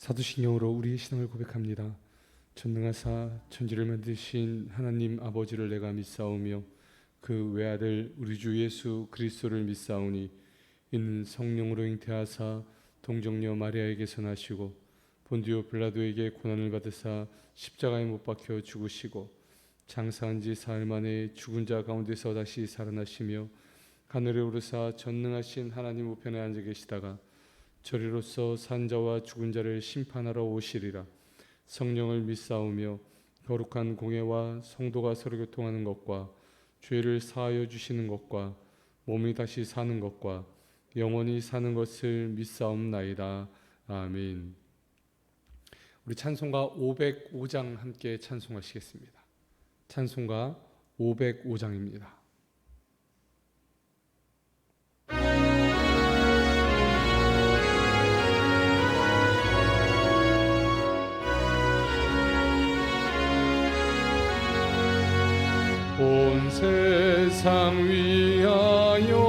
사도신경으로 우리의 신앙을 고백합니다. 전능하사 천지를 만드신 하나님 아버지를 내가 믿사오며 그 외아들 우리 주 예수 그리스도를 믿사오니 이는 성령으로 잉태하사 동정녀 마리아에게서 나시고 본디오 빌라도에게 고난을 받으사 십자가에 못 박혀 죽으시고 장사한 지 사흘 만에 죽은 자 가운데서 다시 살아나시며 하늘에 오르사 전능하신 하나님 우편에 앉아 계시다가 저리로서 산자와 죽은 자를 심판하러 오시리라. 성령을 믿사오며 거룩한 공예와 성도가 서로 교통하는 것과 죄를 사하여 주시는 것과 몸이 다시 사는 것과 영원히 사는 것을 믿사옵나이다. 아멘. 우리 찬송가 505장 함께 찬송하시겠습니다. 찬송가 505장입니다. 온 세상 위하여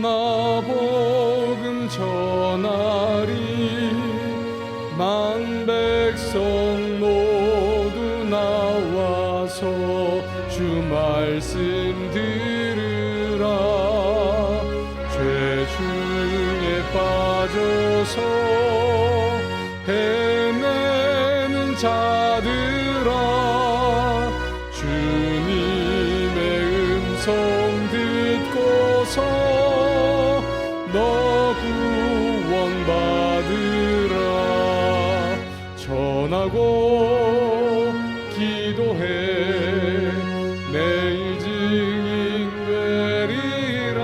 나 복음 전하리. 만 백성 모두 나와서 주 말씀 들으라. 죄 중에 빠져서 헤매는 자들아, 성 듣고서 너 구원받으라. 전하고 기도해 매일 증인 되리라.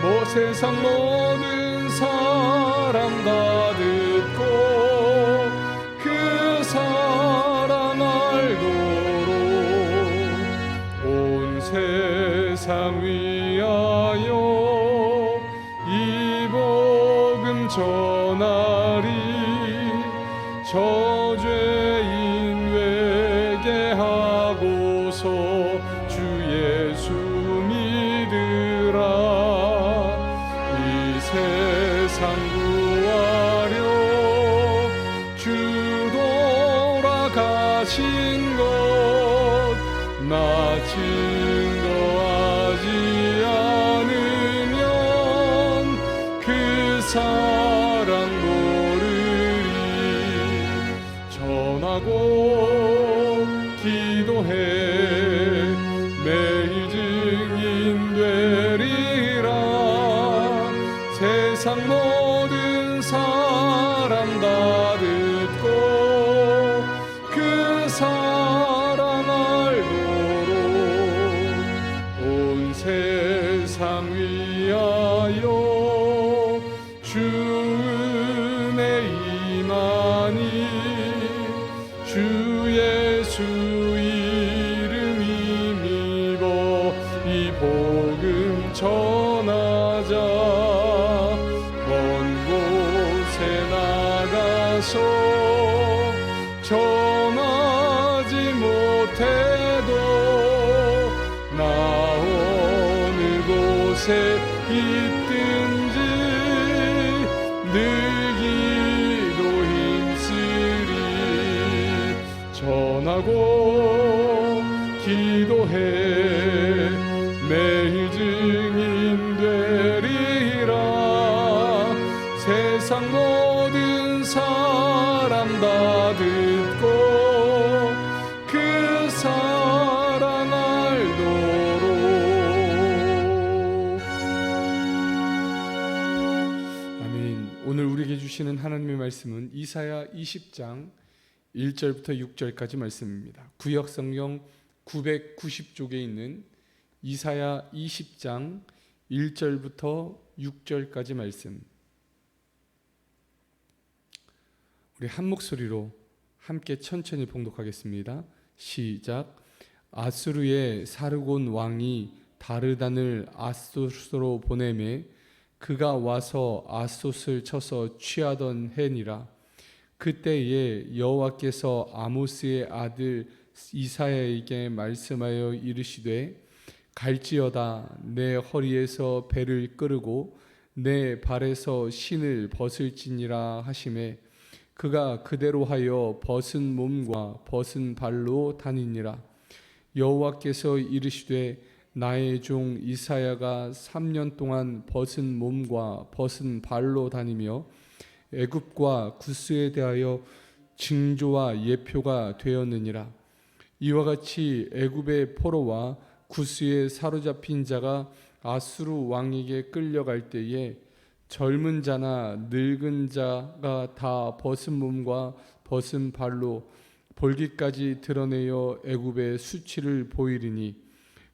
뭐 세상 모든 사람 다 듣고 그 사랑 알도록 세상 위하여 이 복음 전하리. 저죄인 회개하고서 주 예수 믿으라. 이 세상 구하려 주 돌아가신 것 나 증거하지 않으면 그 사랑 모르리. 전하고 기도해 매일 증인 되리라. 세상 모든 사람 다 듣고 그 사랑 알도록 온 세상 위하여 주 은혜 임하니. 주 예수 이름 힘입어 이 복음 전하자. 먼 곳에 나가서 전하지 못해도 나 어느 곳에 있든지 늘 기도 힘쓰리. 전하고 기도해 매일 증인 되리라. 세상 모든 사람 다 듣고 그 사랑 알도록. 아멘. 오늘 우리에게 주시는 하나님의 말씀은 이사야 20장 1절부터 6절까지 말씀입니다. 구역 성경 990쪽에 있는 이사야 20장 1절부터 6절까지 말씀. 우리 한 목소리로 함께 천천히 봉독하겠습니다. 시작. 아수르의 사르곤 왕이 다르단을 아소스로 보내매 그가 와서 아소스를 쳐서 취하던 해니라. 그때에 여호와께서 아모스의 아들 이사야에게 말씀하여 이르시되 갈지어다 내 허리에서 배를 끄르고 내 발에서 신을 벗을지니라 하시매 그가 그대로 하여 벗은 몸과 벗은 발로 다니니라. 여호와께서 이르시되 나의 종 이사야가 3년 동안 벗은 몸과 벗은 발로 다니며 애굽과 구스에 대하여 징조와 예표가 되었느니라. 이와 같이 애굽의 포로와 구스에 사로잡힌 자가 아수르 왕에게 끌려갈 때에 젊은 자나 늙은 자가 다 벗은 몸과 벗은 발로 볼기까지 드러내어 애굽의 수치를 보이리니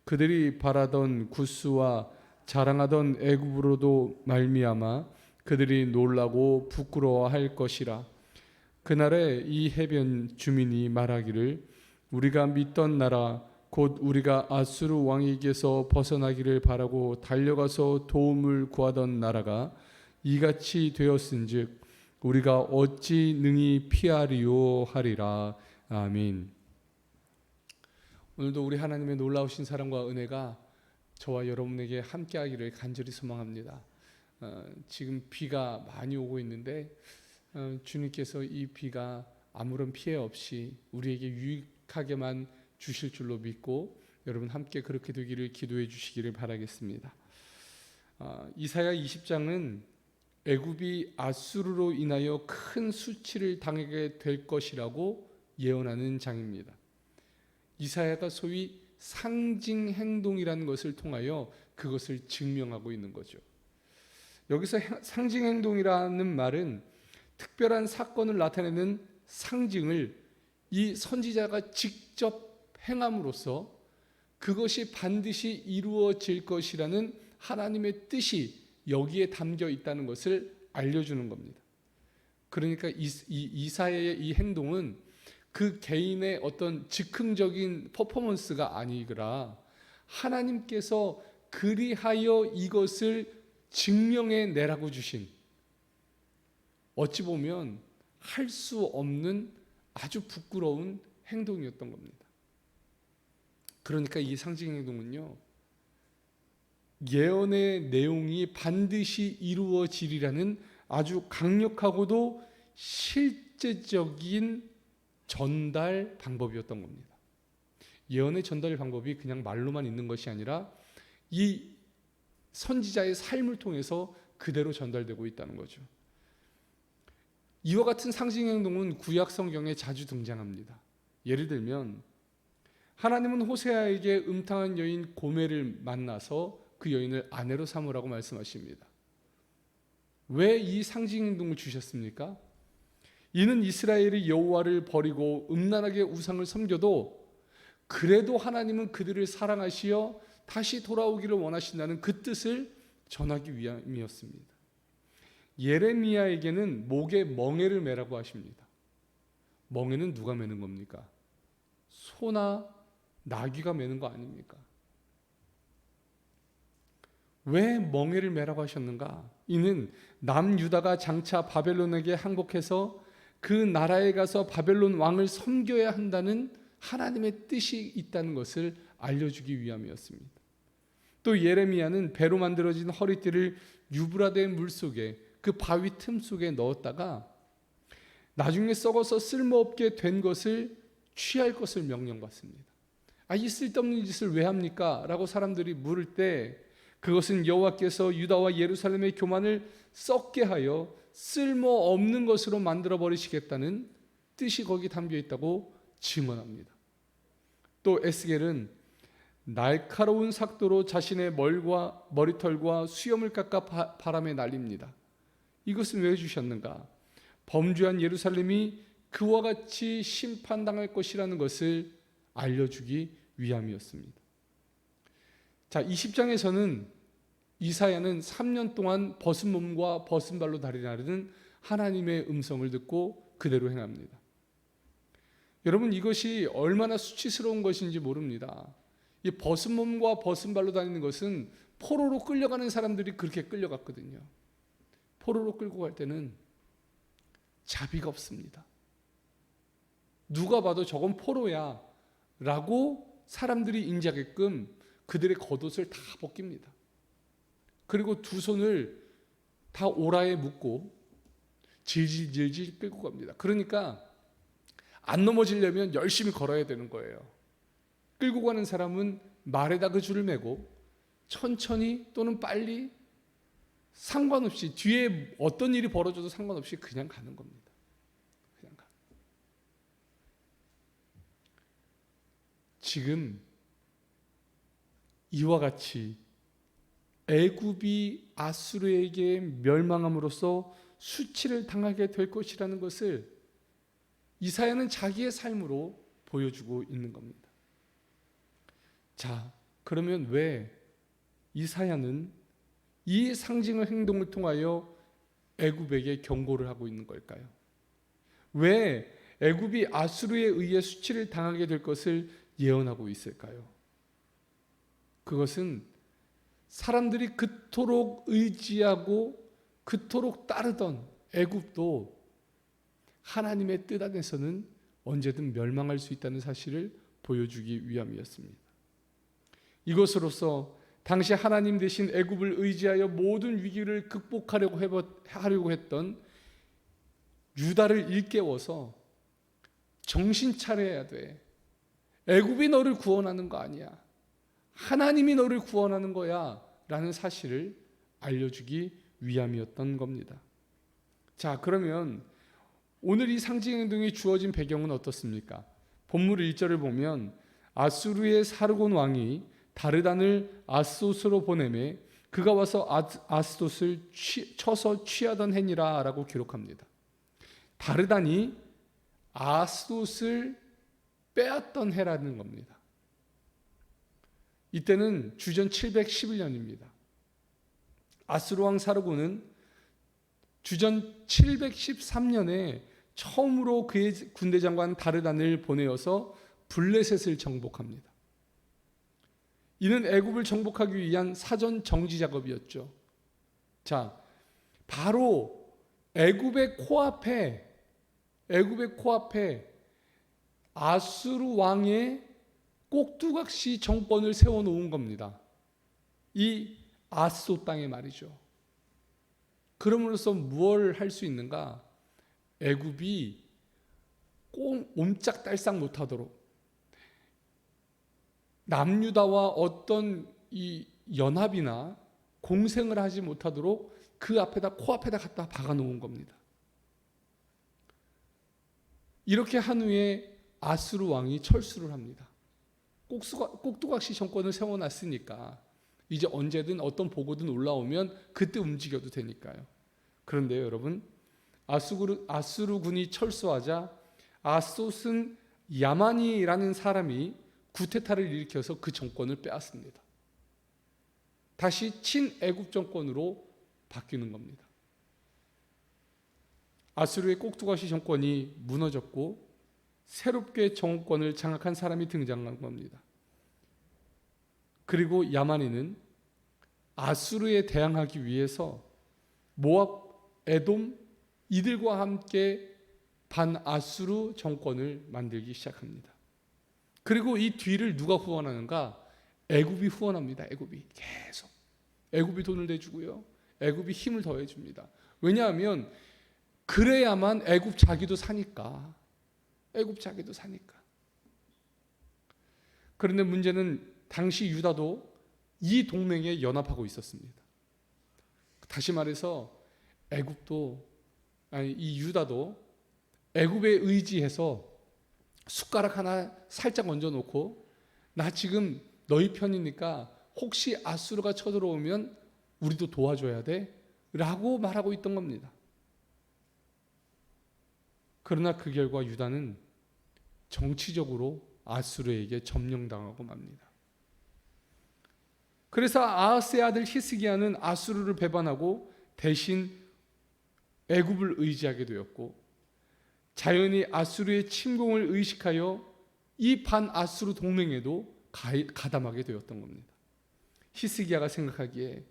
그들이 바라던 구스와 자랑하던 애굽으로도 말미암아 그들이 놀라고 부끄러워할 것이라. 그날에 이 해변 주민이 말하기를 우리가 믿던 나라 곧 우리가 아수르 왕에게서 벗어나기를 바라고 달려가서 도움을 구하던 나라가 이같이 되었은즉 우리가 어찌 능히 피하리요 하리라. 아멘. 오늘도 우리 하나님의 놀라우신 사랑과 은혜가 저와 여러분에게 함께하기를 간절히 소망합니다. 지금 비가 많이 오고 있는데 주님께서 이 비가 아무런 피해 없이 우리에게 유익하게만 주실 줄로 믿고 여러분 함께 그렇게 되기를 기도해 주시기를 바라겠습니다. 이사야 20장은 애굽이 아수르로 인하여 큰 수치를 당하게 될 것이라고 예언하는 장입니다. 이사야가 소위 상징 행동이라는 것을 통하여 그것을 증명하고 있는 거죠. 여기서 상징 행동이라는 말은 특별한 사건을 나타내는 상징을 이 선지자가 직접 행함으로써 그것이 반드시 이루어질 것이라는 하나님의 뜻이 여기에 담겨 있다는 것을 알려주는 겁니다. 그러니까 이사야의 이 행동은 그 개인의 어떤 즉흥적인 퍼포먼스가 아니라 하나님께서 그리하여 이것을 증명해 내라고 주신, 어찌 보면 할 수 없는 아주 부끄러운 행동이었던 겁니다. 그러니까 이 상징 행동은요, 예언의 내용이 반드시 이루어지리라는 아주 강력하고도 실제적인 전달 방법이었던 겁니다. 예언의 전달 방법이 그냥 말로만 있는 것이 아니라 이 선지자의 삶을 통해서 그대로 전달되고 있다는 거죠. 이와 같은 상징 행동은 구약 성경에 자주 등장합니다. 예를 들면 하나님은 호세아에게 음탕한 여인 고멜을 만나서 그 여인을 아내로 삼으라고 말씀하십니다. 왜 이 상징 행동을 주셨습니까? 이는 이스라엘이 여호와를 버리고 음란하게 우상을 섬겨도 그래도 하나님은 그들을 사랑하시어 다시 돌아오기를 원하신다는 그 뜻을 전하기 위함이었습니다. 예레미야에게는 목에 멍에를 매라고 하십니다. 멍에는 누가 매는 겁니까? 소나 나귀가 매는 거 아닙니까? 왜 멍에를 매라고 하셨는가? 이는 남유다가 장차 바벨론에게 항복해서 그 나라에 가서 바벨론 왕을 섬겨야 한다는 하나님의 뜻이 있다는 것을 알려주기 위함이었습니다. 또 예레미야는 배로 만들어진 허리띠를 유브라데 물속에 그 바위 틈 속에 넣었다가 나중에 썩어서 쓸모없게 된 것을 취할 것을 명령받습니다. 이 쓸데없는 짓을 왜 합니까? 라고 사람들이 물을 때 그것은 여호와께서 유다와 예루살렘의 교만을 썩게 하여 쓸모없는 것으로 만들어 버리시겠다는 뜻이 거기 담겨 있다고 증언합니다. 또 에스겔은 날카로운 삭도로 자신의 머리털과 수염을 깎아 바람에 날립니다. 이것은 왜 주셨는가? 범죄한 예루살렘이 그와 같이 심판당할 것이라는 것을 알려주기 위함이었습니다. 자, 20장에서는 이사야는 3년 동안 벗은 몸과 벗은 발로 나르는 하나님의 음성을 듣고 그대로 행합니다. 여러분, 이것이 얼마나 수치스러운 것인지 모릅니다. 이 벗은 몸과 벗은 발로 다니는 것은 포로로 끌려가는 사람들이 그렇게 끌려갔거든요. 포로로 끌고 갈 때는 자비가 없습니다. 누가 봐도 저건 포로야 라고 사람들이 인지하게끔 그들의 겉옷을 다 벗깁니다. 그리고 두 손을 다 오라에 묶고 질질질질 끌고 갑니다. 그러니까 안 넘어지려면 열심히 걸어야 되는 거예요. 끌고 가는 사람은 말에다 그 줄을 매고 천천히 또는 빨리 상관없이 뒤에 어떤 일이 벌어져도 상관없이 그냥 가는 겁니다. 그냥 가. 지금 이와 같이 애굽이 아수르에게 멸망함으로써 수치를 당하게 될 것이라는 것을 이사야는 자기의 삶으로 보여주고 있는 겁니다. 자, 그러면 왜 이사야는 이 상징의 행동을 통하여 애굽에게 경고를 하고 있는 걸까요? 왜 애굽이 아수르에 의해 수치를 당하게 될 것을 예언하고 있을까요? 그것은 사람들이 그토록 의지하고 그토록 따르던 애굽도 하나님의 뜻 안에서는 언제든 멸망할 수 있다는 사실을 보여주기 위함이었습니다. 이것으로서 당시 하나님 대신 애굽을 의지하여 모든 위기를 극복하려고 했던 유다를 일깨워서 정신 차려야 돼. 애굽이 너를 구원하는 거 아니야. 하나님이 너를 구원하는 거야 라는 사실을 알려주기 위함이었던 겁니다. 자, 그러면 오늘 이 상징 행동이 주어진 배경은 어떻습니까? 본문 1절을 보면 아수르의 사르곤 왕이 다르단을 아스돗으로 보내매 그가 와서 아스돗을 쳐서 취하던 해니라 라고 기록합니다. 다르단이 아스돗을 빼앗던 해라는 겁니다. 이때는 주전 711년입니다. 아수르 왕 사르곤은 주전 713년에 처음으로 그의 군대 장관 다르단을 보내어서 블레셋을 정복합니다. 이는 애굽을 정복하기 위한 사전 정지 작업이었죠. 자, 바로 애굽의 코앞에 아수르 왕의 꼭두각시 정권을 세워놓은 겁니다. 이 아스돗 땅에 말이죠. 그럼으로써 무엇을 할 수 있는가? 애굽이 옴짝달싹 못하도록 남유다와 어떤 이 연합이나 공생을 하지 못하도록 그 앞에다 코앞에다 갖다 박아놓은 겁니다. 이렇게 한 후에 아수르 왕이 철수를 합니다. 꼭두각시 정권을 세워놨으니까 이제 언제든 어떤 보고든 올라오면 그때 움직여도 되니까요. 그런데요, 여러분, 아수르군이 철수하자 아스돗은 야만이라는 사람이 구테타를 일으켜서 그 정권을 빼앗습니다. 다시 친애굽 정권으로 바뀌는 겁니다. 아수르의 꼭두각시 정권이 무너졌고 새롭게 정권을 장악한 사람이 등장한 겁니다. 그리고 야만인은 아수르에 대항하기 위해서 모압, 에돔 이들과 함께 반아수르 정권을 만들기 시작합니다. 그리고 이 뒤를 누가 후원하는가? 애굽이 후원합니다. 애굽이 계속. 애굽이 돈을 내주고요. 애굽이 힘을 더해줍니다. 왜냐하면 그래야만 애굽 자기도 사니까. 애굽 자기도 사니까. 그런데 문제는 당시 유다도 이 동맹에 연합하고 있었습니다. 다시 말해서 이 유다도 애굽에 의지해서 숟가락 하나 살짝 얹어놓고 나 지금 너희 편이니까 혹시 아수르가 쳐들어오면 우리도 도와줘야 돼 라고 말하고 있던 겁니다. 그러나 그 결과 유다는 정치적으로 아수르에게 점령당하고 맙니다. 그래서 아하스의 아들 히스기야는 아수르를 배반하고 대신 애굽을 의지하게 되었고 자연히 아수르의 침공을 의식하여 이 반아수르 동맹에도 가담하게 되었던 겁니다. 히스기야가 생각하기에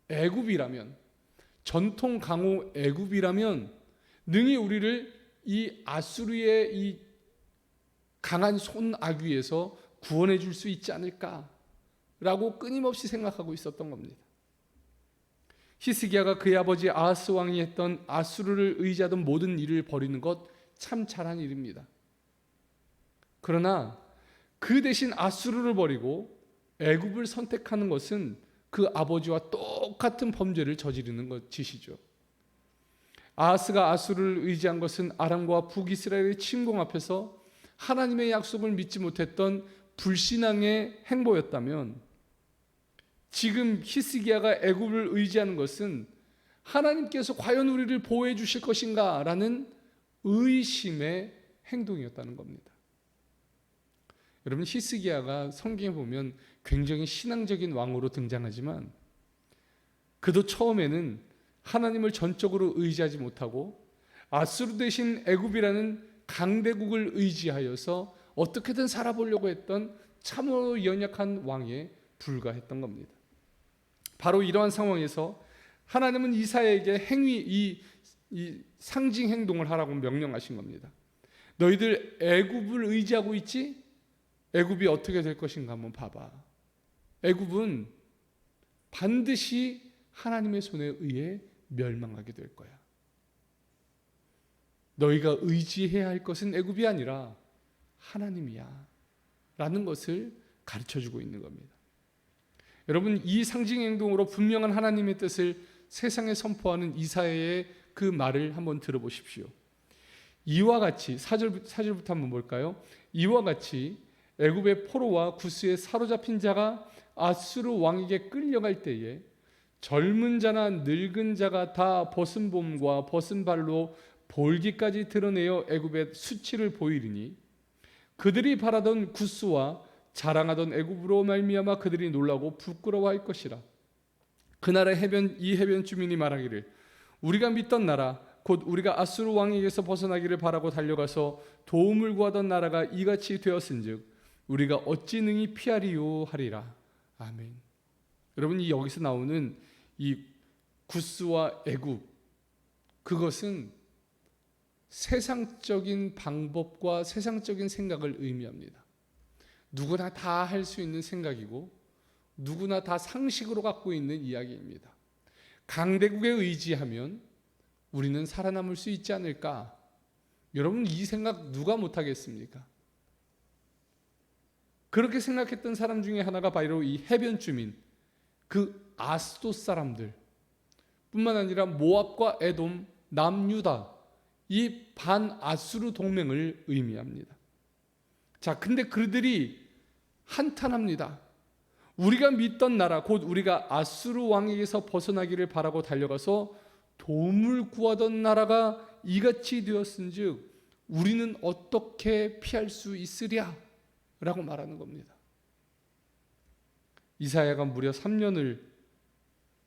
애굽이라면 전통 강호 애굽이라면 능히 우리를 이 아수르의 이 강한 손아귀에서 구원해 줄 수 있지 않을까라고 끊임없이 생각하고 있었던 겁니다. 히스기야가 그의 아버지 아하스 왕이 했던 아수르를 의지하던 모든 일을 버리는 것 참 잘한 일입니다. 그러나 그 대신 아수르를 버리고 애굽을 선택하는 것은 그 아버지와 똑같은 범죄를 저지르는 것이시죠. 아하스가 아수르를 의지한 것은 아람과 북이스라엘의 침공 앞에서 하나님의 약속을 믿지 못했던 불신앙의 행보였다면, 지금 히스기야가 애굽을 의지하는 것은 하나님께서 과연 우리를 보호해 주실 것인가 라는 의심의 행동이었다는 겁니다. 여러분, 히스기야가 성경에 보면 굉장히 신앙적인 왕으로 등장하지만 그도 처음에는 하나님을 전적으로 의지하지 못하고 아수르 대신 애굽이라는 강대국을 의지하여서 어떻게든 살아보려고 했던 참으로 연약한 왕에 불과했던 겁니다. 바로 이러한 상황에서 하나님은 이사야에게 이 상징 행동을 하라고 명령하신 겁니다. 너희들 애굽을 의지하고 있지? 애굽이 어떻게 될 것인가 한번 봐봐. 애굽은 반드시 하나님의 손에 의해 멸망하게 될 거야. 너희가 의지해야 할 것은 애굽이 아니라 하나님이야 라는 것을 가르쳐주고 있는 겁니다. 여러분, 이 상징 행동으로 분명한 하나님의 뜻을 세상에 선포하는 이사야의 그 말을 한번 들어보십시오. 이와 같이 4절부터 한번 볼까요? 이와 같이 애굽의 포로와 구스에 사로잡힌 자가 아수르 왕에게 끌려갈 때에 젊은 자나 늙은 자가 다 벗은 몸과 벗은 발로 볼기까지 드러내어 애굽의 수치를 보이리니 그들이 바라던 구스와 자랑하던 애굽으로 말미암아 그들이 놀라고 부끄러워할 것이라. 그날의 이 해변 주민이 말하기를 우리가 믿던 나라 곧 우리가 아수르 왕에게서 벗어나기를 바라고 달려가서 도움을 구하던 나라가 이같이 되었은즉 우리가 어찌 능히 피하리요 하리라. 아멘. 여러분, 여기서 나오는 이 구스와 애굽, 그것은 세상적인 방법과 세상적인 생각을 의미합니다. 누구나 다 할 수 있는 생각이고 누구나 다 상식으로 갖고 있는 이야기입니다. 강대국에 의지하면 우리는 살아남을 수 있지 않을까? 여러분, 이 생각 누가 못하겠습니까? 그렇게 생각했던 사람 중에 하나가 바로 이 해변 주민, 그 아스돗 사람들 뿐만 아니라 모압과 에돔, 남유다, 이 반아수르 동맹을 의미합니다. 자, 근데 그들이 한탄합니다. 우리가 믿던 나라 곧 우리가 아수르 왕에게서 벗어나기를 바라고 달려가서 도움을 구하던 나라가 이같이 되었은즉 우리는 어떻게 피할 수 있으랴? 라고 말하는 겁니다. 이사야가 무려 3년을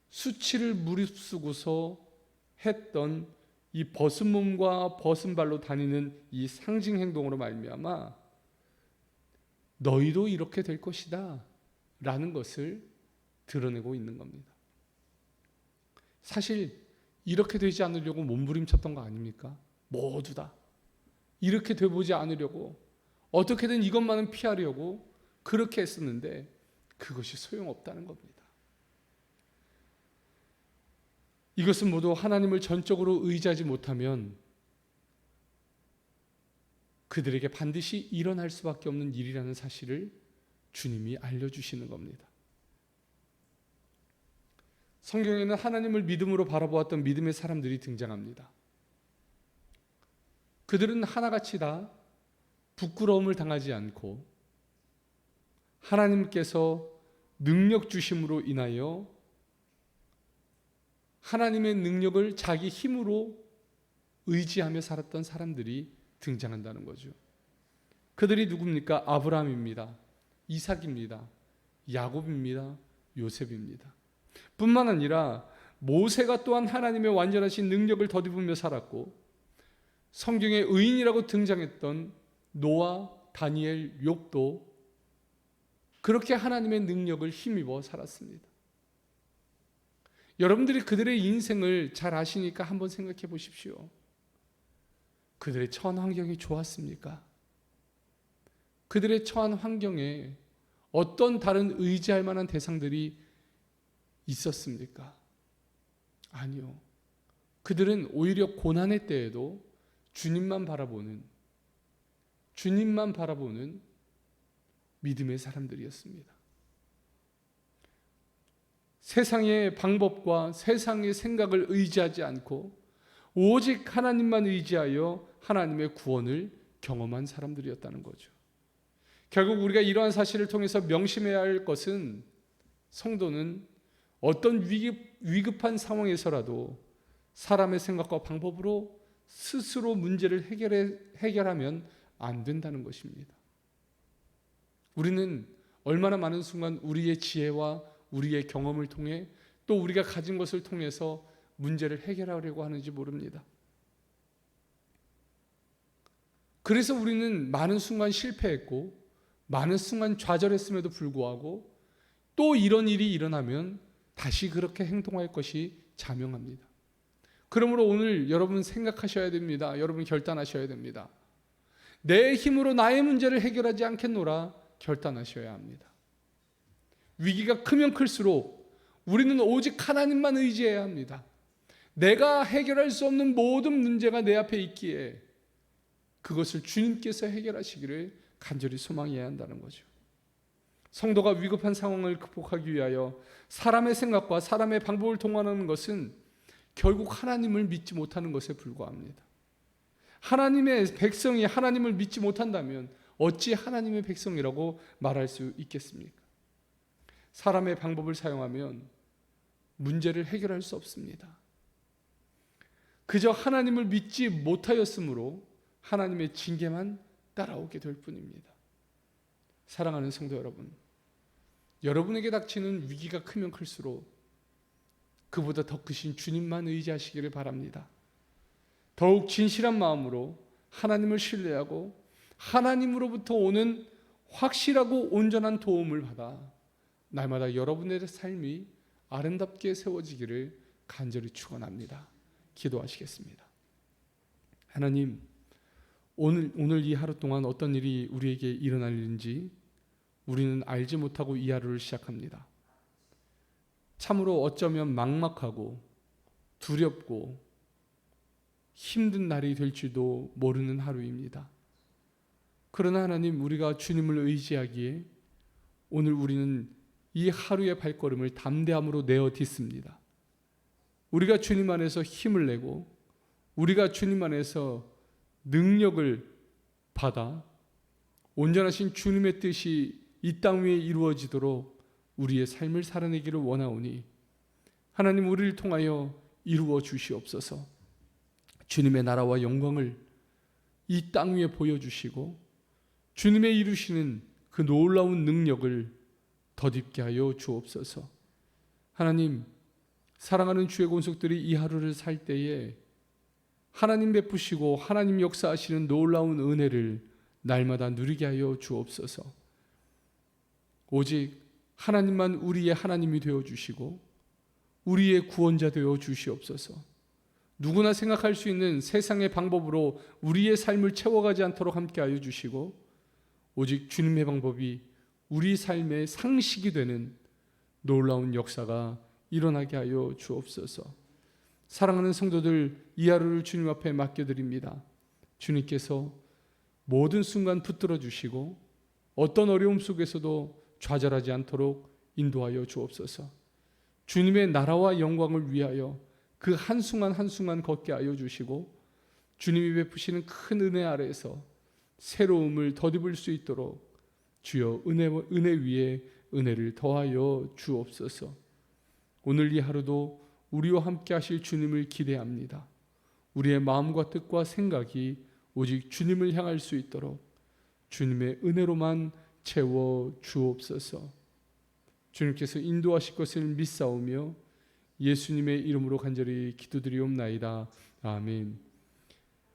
수치를 무릅쓰고서 했던 이 벗은 몸과 벗은 발로 다니는 이 상징 행동으로 말미암아 너희도 이렇게 될 것이다 라는 것을 드러내고 있는 겁니다. 사실 이렇게 되지 않으려고 몸부림쳤던 거 아닙니까? 모두 다 이렇게 돼보지 않으려고 어떻게든 이것만은 피하려고 그렇게 했었는데 그것이 소용없다는 겁니다. 이것은 모두 하나님을 전적으로 의지하지 못하면 그들에게 반드시 일어날 수밖에 없는 일이라는 사실을 주님이 알려주시는 겁니다. 성경에는 하나님을 믿음으로 바라보았던 믿음의 사람들이 등장합니다. 그들은 하나같이 다 부끄러움을 당하지 않고 하나님께서 능력 주심으로 인하여 하나님의 능력을 자기 힘으로 의지하며 살았던 사람들이 등장한다는 거죠. 그들이 누굽니까? 아브라함입니다. 이삭입니다. 야곱입니다. 요셉입니다. 뿐만 아니라 모세가 또한 하나님의 완전하신 능력을 덧입으며 살았고 성경에 의인이라고 등장했던 노아, 다니엘, 욥도 그렇게 하나님의 능력을 힘입어 살았습니다. 여러분들이 그들의 인생을 잘 아시니까 한번 생각해 보십시오. 그들의 처한 환경이 좋았습니까? 그들의 처한 환경에 어떤 다른 의지할 만한 대상들이 있었습니까? 아니요. 그들은 오히려 고난의 때에도 주님만 바라보는 믿음의 사람들이었습니다. 세상의 방법과 세상의 생각을 의지하지 않고 오직 하나님만 의지하여 하나님의 구원을 경험한 사람들이었다는 거죠. 결국 우리가 이러한 사실을 통해서 명심해야 할 것은, 성도는 어떤 위급한 상황에서라도 사람의 생각과 방법으로 스스로 문제를 해결하면 안 된다는 것입니다. 우리는 얼마나 많은 순간 우리의 지혜와 우리의 경험을 통해 또 우리가 가진 것을 통해서 문제를 해결하려고 하는지 모릅니다. 그래서 우리는 많은 순간 실패했고 많은 순간 좌절했음에도 불구하고 또 이런 일이 일어나면 다시 그렇게 행동할 것이 자명합니다. 그러므로 오늘 여러분 생각하셔야 됩니다. 여러분 결단하셔야 됩니다. 내 힘으로 나의 문제를 해결하지 않겠노라 결단하셔야 합니다. 위기가 크면 클수록 우리는 오직 하나님만 의지해야 합니다. 내가 해결할 수 없는 모든 문제가 내 앞에 있기에 그것을 주님께서 해결하시기를 간절히 소망해야 한다는 거죠. 성도가 위급한 상황을 극복하기 위하여 사람의 생각과 사람의 방법을 동원하는 것은 결국 하나님을 믿지 못하는 것에 불과합니다. 하나님의 백성이 하나님을 믿지 못한다면 어찌 하나님의 백성이라고 말할 수 있겠습니까? 사람의 방법을 사용하면 문제를 해결할 수 없습니다. 그저 하나님을 믿지 못하였으므로 하나님의 징계만 따라오게 될 뿐입니다. 사랑하는 성도 여러분, 여러분에게 닥치는 위기가 크면 클수록 그보다 더 크신 주님만 의지하시기를 바랍니다. 더욱 진실한 마음으로 하나님을 신뢰하고 하나님으로부터 오는 확실하고 온전한 도움을 받아 날마다 여러분의 삶이 아름답게 세워지기를 간절히 축원합니다. 기도하시겠습니다. 하나님, 오늘 이 하루 동안 어떤 일이 우리에게 일어날 일인지 우리는 알지 못하고 이 하루를 시작합니다. 참으로 어쩌면 막막하고 두렵고 힘든 날이 될지도 모르는 하루입니다. 그러나 하나님, 우리가 주님을 의지하기에 오늘 우리는 이 하루의 발걸음을 담대함으로 내어 딛습니다. 우리가 주님 안에서 힘을 내고 우리가 주님 안에서 능력을 받아 온전하신 주님의 뜻이 이 땅 위에 이루어지도록 우리의 삶을 살아내기를 원하오니 하나님, 우리를 통하여 이루어 주시옵소서. 주님의 나라와 영광을 이 땅 위에 보여주시고 주님의 이루시는 그 놀라운 능력을 덧입게 하여 주옵소서. 하나님, 사랑하는 주의 권속들이 이 하루를 살 때에 하나님 베푸시고 하나님 역사하시는 놀라운 은혜를 날마다 누리게 하여 주옵소서. 오직 하나님만 우리의 하나님이 되어주시고 우리의 구원자 되어주시옵소서. 누구나 생각할 수 있는 세상의 방법으로 우리의 삶을 채워가지 않도록 함께 하여 주시고 오직 주님의 방법이 우리 삶의 상식이 되는 놀라운 역사가 일어나게 하여 주옵소서. 사랑하는 성도들, 이 하루를 주님 앞에 맡겨드립니다. 주님께서 모든 순간 붙들어 주시고 어떤 어려움 속에서도 좌절하지 않도록 인도하여 주옵소서. 주님의 나라와 영광을 위하여 그 한순간 한순간 걷게 하여 주시고 주님이 베푸시는 큰 은혜 아래에서 새로움을 덧입을 수 있도록 주여 은혜 위에 은혜를 더하여 주옵소서. 오늘 이 하루도 우리와 함께 하실 주님을 기대합니다. 우리의 마음과 뜻과 생각이 오직 주님을 향할 수 있도록 주님의 은혜로만 채워 주옵소서. 주님께서 인도하실 것을 믿사오며 예수님의 이름으로 간절히 기도드리옵나이다. 아멘.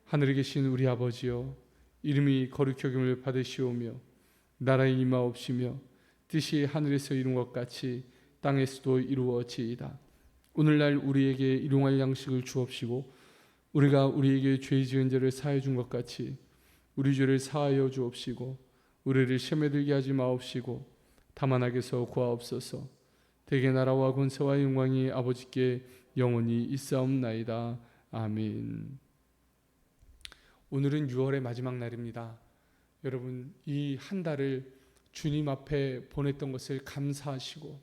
하늘에 계신 우리 아버지여, 이름이 거룩히 여김을 받으시오며 나라의 임하옵시며 뜻이 하늘에서 이룬 것 같이 땅에서도 이루어지이다. 오늘날 우리에게 일용할 양식을 주옵시고 우리가 우리에게 죄 지은 죄를 사하여 준 것 같이 우리 죄를 사하여 주옵시고 우리를 시험에 들게 하지 마옵시고 다만 악에서 구하옵소서. 대개 나라와 권세와 영광이 아버지께 영원히 있사옵나이다. 아멘. 오늘은 6월의 마지막 날입니다. 여러분, 이 한 달을 주님 앞에 보냈던 것을 감사하시고,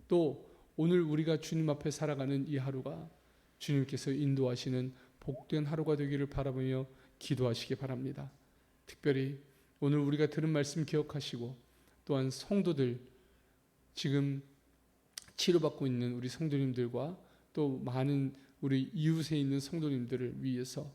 또 오늘 우리가 주님 앞에 살아가는 이 하루가 주님께서 인도하시는 복된 하루가 되기를 바라보며 기도하시기 바랍니다. 특별히 오늘 우리가 들은 말씀 기억하시고, 또한 성도들, 지금 치료받고 있는 우리 성도님들과 또 많은 우리 이웃에 있는 성도님들을 위해서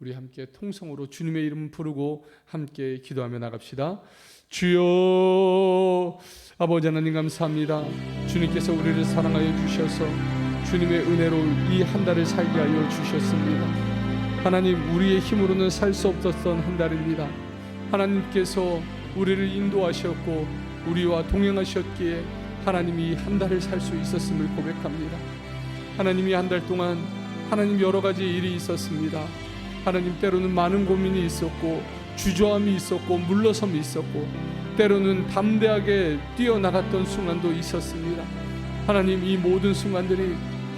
우리 함께 통성으로 주님의 이름 부르고 함께 기도하며 나갑시다. 주여, 아버지 하나님 감사합니다. 주님께서 우리를 사랑하여 주셔서 주님의 은혜로 이 한 달을 살게 하여 주셨습니다. 하나님, 우리의 힘으로는 살 수 없었던 한 달입니다. 하나님께서 우리를 인도하셨고 우리와 동행하셨기에 하나님이 한 달을 살 수 있었음을 고백합니다. 하나님이 한 달 동안 하나님 여러 가지 일이 있었습니다. 하나님, 때로는 많은 고민이 있었고 주저함이 있었고 물러섬이 있었고 때로는 담대하게 뛰어나갔던 순간도 있었습니다. 하나님, 이 모든 순간들이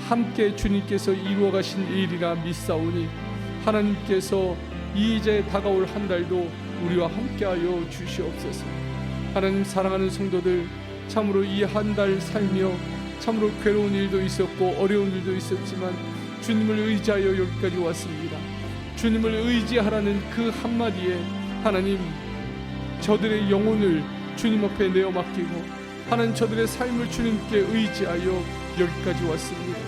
함께 주님께서 이루어가신 일이라 믿사오니 하나님께서 이제 다가올 한 달도 우리와 함께하여 주시옵소서. 하나님, 사랑하는 성도들, 참으로 이 한 달 살며 참으로 괴로운 일도 있었고 어려운 일도 있었지만 주님을 의지하여 여기까지 왔습니다. 주님을 의지하라는 그 한마디에 하나님, 저들의 영혼을 주님 앞에 내어 맡기고 하나님, 저들의 삶을 주님께 의지하여 여기까지 왔습니다.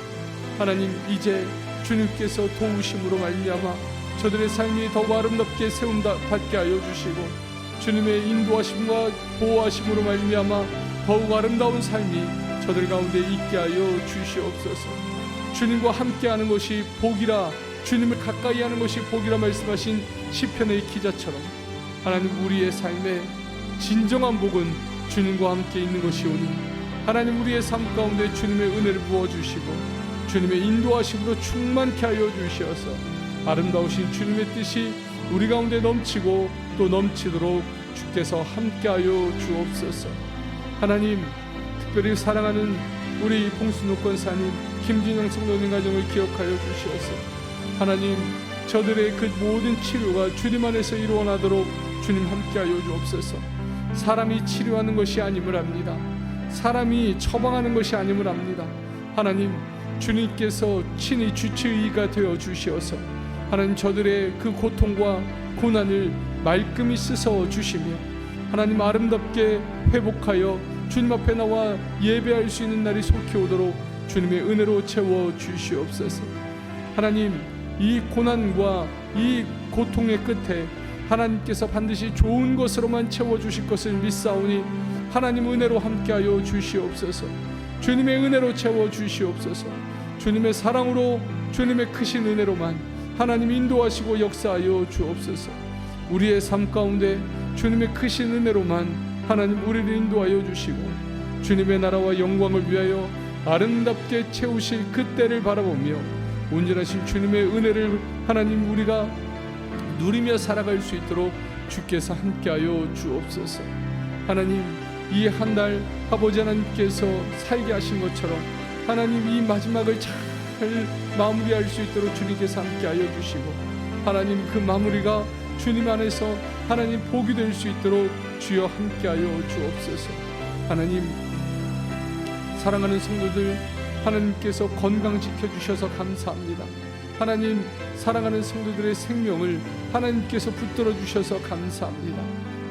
하나님, 이제 주님께서 도우심으로 말미암아 저들의 삶이 더욱 아름답게 세움받게 하여 주시고 주님의 인도하심과 보호하심으로 말미암아 더욱 아름다운 삶이 저들 가운데 있게 하여 주시옵소서. 주님과 함께하는 것이 복이라, 주님을 가까이 하는 것이 복이라 말씀하신 시편의 기자처럼 하나님, 우리의 삶에 진정한 복은 주님과 함께 있는 것이오니 하나님, 우리의 삶 가운데 주님의 은혜를 부어주시고 주님의 인도하심으로 충만케 하여 주시어서 아름다우신 주님의 뜻이 우리 가운데 넘치고 또 넘치도록 주께서 함께하여 주옵소서. 하나님, 특별히 사랑하는 우리 봉순호 권사님, 김진영 성도님 가정을 기억하여 주시어서 하나님, 저들의 그 모든 치료가 주님 안에서 이루어나도록 주님 함께하여 주옵소서. 사람이 치료하는 것이 아님을 압니다. 사람이 처방하는 것이 아님을 압니다. 하나님, 주님께서 친히 주치의가 되어 주시어서 하나님, 저들의 그 고통과 고난을 말끔히 씻어 주시며 하나님, 아름답게 회복하여 주님 앞에 나와 예배할 수 있는 날이 속히 오도록 주님의 은혜로 채워 주시옵소서. 하나님, 이 고난과 이 고통의 끝에 하나님께서 반드시 좋은 것으로만 채워주실 것을 믿사오니 하나님, 은혜로 함께하여 주시옵소서. 주님의 은혜로 채워주시옵소서. 주님의 사랑으로, 주님의 크신 은혜로만 하나님 인도하시고 역사하여 주옵소서. 우리의 삶 가운데 주님의 크신 은혜로만 하나님 우리를 인도하여 주시고 주님의 나라와 영광을 위하여 아름답게 채우실 그때를 바라보며 온전하신 주님의 은혜를 하나님 우리가 누리며 살아갈 수 있도록 주께서 함께하여 주옵소서. 하나님, 이 한 달 아버지 하나님께서 살게 하신 것처럼 하나님, 이 마지막을 잘 마무리할 수 있도록 주님께서 함께하여 주시고 하나님, 그 마무리가 주님 안에서 하나님 복이 될 수 있도록 주여 함께하여 주옵소서. 하나님, 사랑하는 성도들, 하나님께서 건강 지켜주셔서 감사합니다. 하나님, 사랑하는 성도들의 생명을 하나님께서 붙들어 주셔서 감사합니다.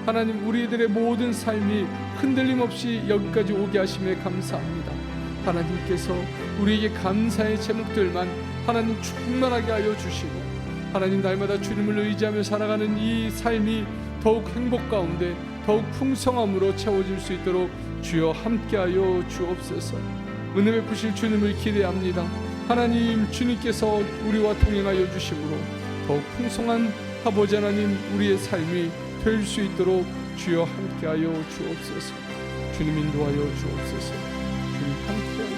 하나님, 우리들의 모든 삶이 흔들림 없이 여기까지 오게 하심에 감사합니다. 하나님께서 우리에게 감사의 제목들만 하나님 충만하게 하여 주시고 하나님, 날마다 주님을 의지하며 살아가는 이 삶이 더욱 행복 가운데 더욱 풍성함으로 채워질 수 있도록 주여 함께하여 주옵소서. 은혜 베푸실 주님을 기대합니다. 하나님, 주님께서 우리와 동행하여 주심으로 더욱 풍성한 아버지 하나님 우리의 삶이 될 수 있도록 주여 함께하여 주옵소서. 주님 인도하여 주옵소서. 주님 함께하여